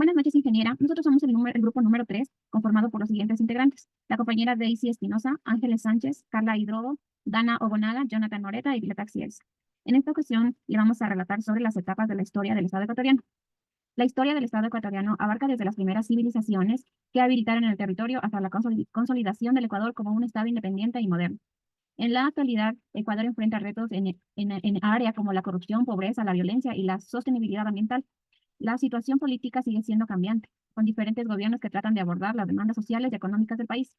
Buenas noches, ingeniera. Nosotros somos el grupo número 3, conformado por los siguientes integrantes: la compañera Daisy Espinosa, Ángeles Sánchez, Carla Hidrobo, Dana Ogonaga, Jonathan Moreta y Violeta Xiels. En esta ocasión le vamos a relatar sobre las etapas de la historia del Estado ecuatoriano. La historia del Estado ecuatoriano abarca desde las primeras civilizaciones que habilitaron el territorio hasta la consolidación del Ecuador como un Estado independiente y moderno. En la actualidad, Ecuador enfrenta retos en áreas como la corrupción, pobreza, la violencia y la sostenibilidad ambiental. La situación política sigue siendo cambiante, con diferentes gobiernos que tratan de abordar las demandas sociales y económicas del país.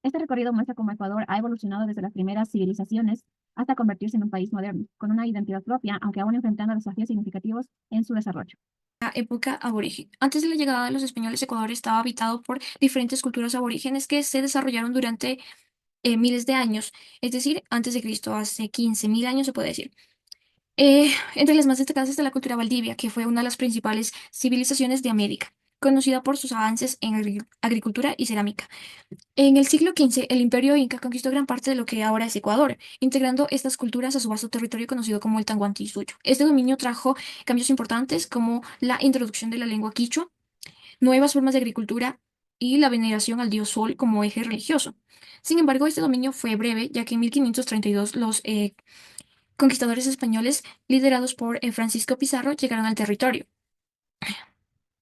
Este recorrido muestra cómo Ecuador ha evolucionado desde las primeras civilizaciones hasta convertirse en un país moderno, con una identidad propia, aunque aún enfrentando desafíos significativos en su desarrollo. La época aborigen. Antes de la llegada de los españoles, Ecuador estaba habitado por diferentes culturas aborígenes que se desarrollaron durante miles de años, es decir, antes de Cristo, hace 15.000 años se puede decir. Entre las más destacadas está la cultura valdivia, que fue una de las principales civilizaciones de América, conocida por sus avances en agricultura y cerámica. En el siglo XV, el Imperio Inca conquistó gran parte de lo que ahora es Ecuador, integrando estas culturas a su vasto territorio conocido como el Tahuantinsuyo. Este dominio trajo cambios importantes como la introducción de la lengua quichua, nuevas formas de agricultura y la veneración al dios Sol como eje religioso. Sin embargo, este dominio fue breve, ya que en 1532 los conquistadores españoles, liderados por Francisco Pizarro, llegaron al territorio.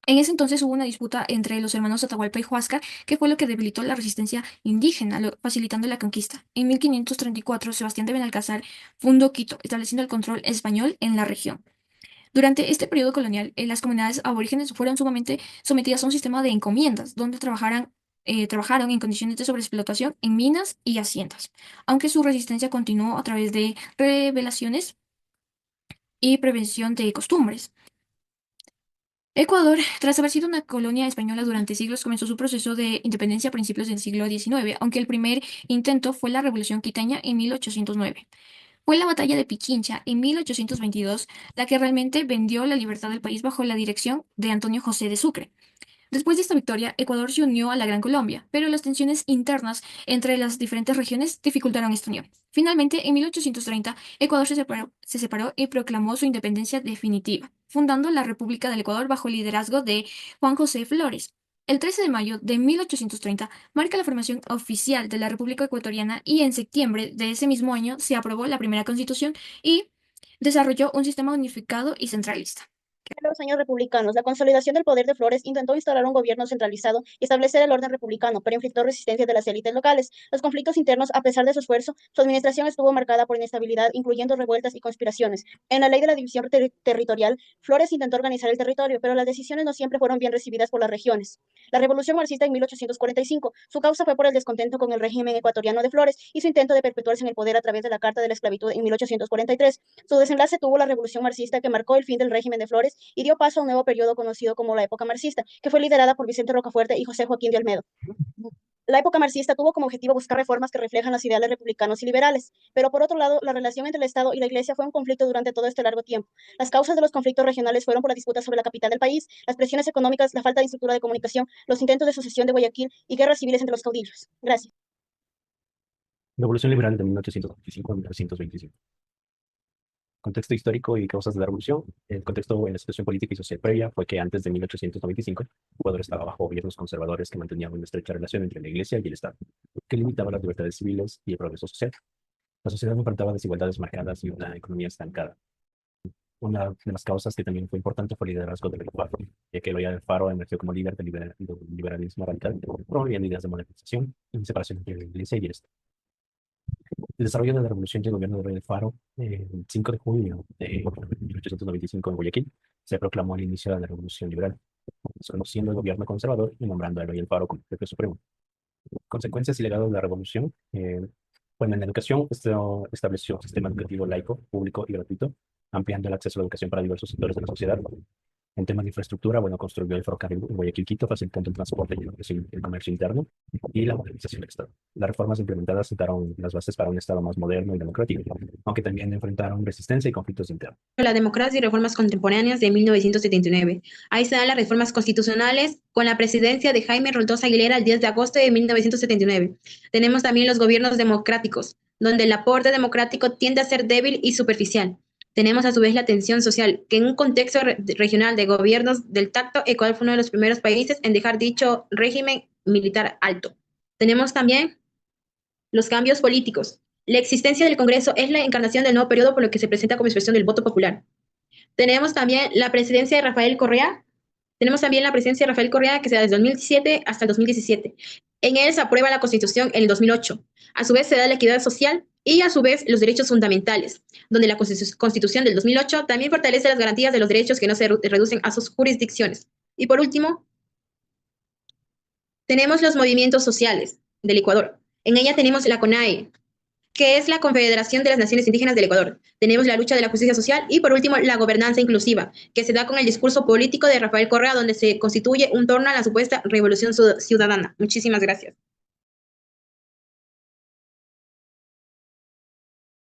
En ese entonces hubo una disputa entre los hermanos Atahualpa y Huáscar, que fue lo que debilitó la resistencia indígena, facilitando la conquista. En 1534, Sebastián de Benalcázar fundó Quito, estableciendo el control español en la región. Durante este periodo colonial, las comunidades aborígenes fueron sumamente sometidas a un sistema de encomiendas, donde trabajaron en condiciones de sobreexplotación en minas y haciendas, aunque su resistencia continuó a través de rebelaciones y prevención de costumbres. Ecuador, tras haber sido una colonia española durante siglos, comenzó su proceso de independencia a principios del siglo XIX, aunque el primer intento fue la Revolución Quiteña en 1809. Fue la batalla de Pichincha en 1822 la que realmente vendió la libertad del país bajo la dirección de Antonio José de Sucre. Después de esta victoria, Ecuador se unió a la Gran Colombia, pero las tensiones internas entre las diferentes regiones dificultaron esta unión. Finalmente, en 1830, Ecuador se separó y proclamó su independencia definitiva, fundando la República del Ecuador bajo el liderazgo de Juan José Flores. El 13 de mayo de 1830 marca la formación oficial de la República Ecuatoriana y en septiembre de ese mismo año se aprobó la primera constitución y desarrolló un sistema unificado y centralista. De los años republicanos, la consolidación del poder de Flores intentó instaurar un gobierno centralizado y establecer el orden republicano, pero enfrentó resistencia de las élites locales. Los conflictos internos, a pesar de su esfuerzo, su administración estuvo marcada por inestabilidad, incluyendo revueltas y conspiraciones. En la ley de la división territorial, Flores intentó organizar el territorio, pero las decisiones no siempre fueron bien recibidas por las regiones. La Revolución Marxista en 1845, su causa fue por el descontento con el régimen ecuatoriano de Flores y su intento de perpetuarse en el poder a través de la Carta de la Esclavitud en 1843. Su desenlace tuvo la Revolución Marxista, que marcó el fin del régimen de Flores y dio paso a un nuevo periodo conocido como la época marxista, que fue liderada por Vicente Rocafuerte y José Joaquín de Olmedo. La época marxista tuvo como objetivo buscar reformas que reflejan los ideales republicanos y liberales, pero por otro lado, la relación entre el Estado y la Iglesia fue un conflicto durante todo este largo tiempo. Las causas de los conflictos regionales fueron por la disputa sobre la capital del país, las presiones económicas, la falta de estructura de comunicación, los intentos de sucesión de Guayaquil y guerras civiles entre los caudillos. Gracias. Revolución Liberal de 1825 a 1925. Contexto histórico y causas de la revolución. El contexto en la situación política y social previa fue que antes de 1895, Ecuador estaba bajo gobiernos conservadores que mantenían una estrecha relación entre la Iglesia y el Estado, que limitaba las libertades civiles y el progreso social. La sociedad enfrentaba desigualdades marcadas y una economía estancada. Una de las causas que también fue importante fue el liderazgo del Faro, ya que Eloy Alfaro emergió como líder del liberalismo radical, promoviendo ideas de modernización y separación entre la Iglesia y el Estado. El desarrollo de la revolución del gobierno de Rey Faro, el 5 de junio de 1895 en Guayaquil, se proclamó el inicio de la revolución liberal, desconociendo el gobierno conservador y nombrando a Eloy Faro como jefe supremo. Consecuencias y legados de la revolución. Bueno, en la educación, esto estableció un sistema educativo laico, público y gratuito, ampliando el acceso a la educación para diversos sectores de la sociedad. En temas de infraestructura, bueno, construyó el ferrocarril Guayaquil-Quito, facilitando el transporte y el comercio interno y la modernización del Estado. Las reformas implementadas sentaron las bases para un Estado más moderno y democrático, aunque también enfrentaron resistencia y conflictos internos. La democracia y reformas contemporáneas de 1979. Ahí se dan las reformas constitucionales con la presidencia de Jaime Roldos Aguilera el 10 de agosto de 1979. Tenemos también los gobiernos democráticos, donde el aporte democrático tiende a ser débil y superficial. Tenemos a su vez la tensión social, que en un contexto regional de gobiernos del tacto, Ecuador fue uno de los primeros países en dejar dicho régimen militar alto. Tenemos también los cambios políticos. La existencia del Congreso es la encarnación del nuevo periodo, por lo que se presenta como expresión del voto popular. Tenemos también la presidencia de Rafael Correa. Tenemos también la presidencia de Rafael Correa, que se da desde 2007 hasta el 2017. En él se aprueba la Constitución en el 2008. A su vez se da la equidad social y a su vez los derechos fundamentales, donde la Constitución del 2008 también fortalece las garantías de los derechos que no se reducen a sus jurisdicciones. Y por último, tenemos los movimientos sociales del Ecuador. En ella tenemos la CONAIE, que es la Confederación de las Naciones Indígenas del Ecuador. Tenemos la lucha de la justicia social y, por último, la gobernanza inclusiva, que se da con el discurso político de Rafael Correa, donde se constituye un torno a la supuesta revolución ciudadana. Muchísimas gracias.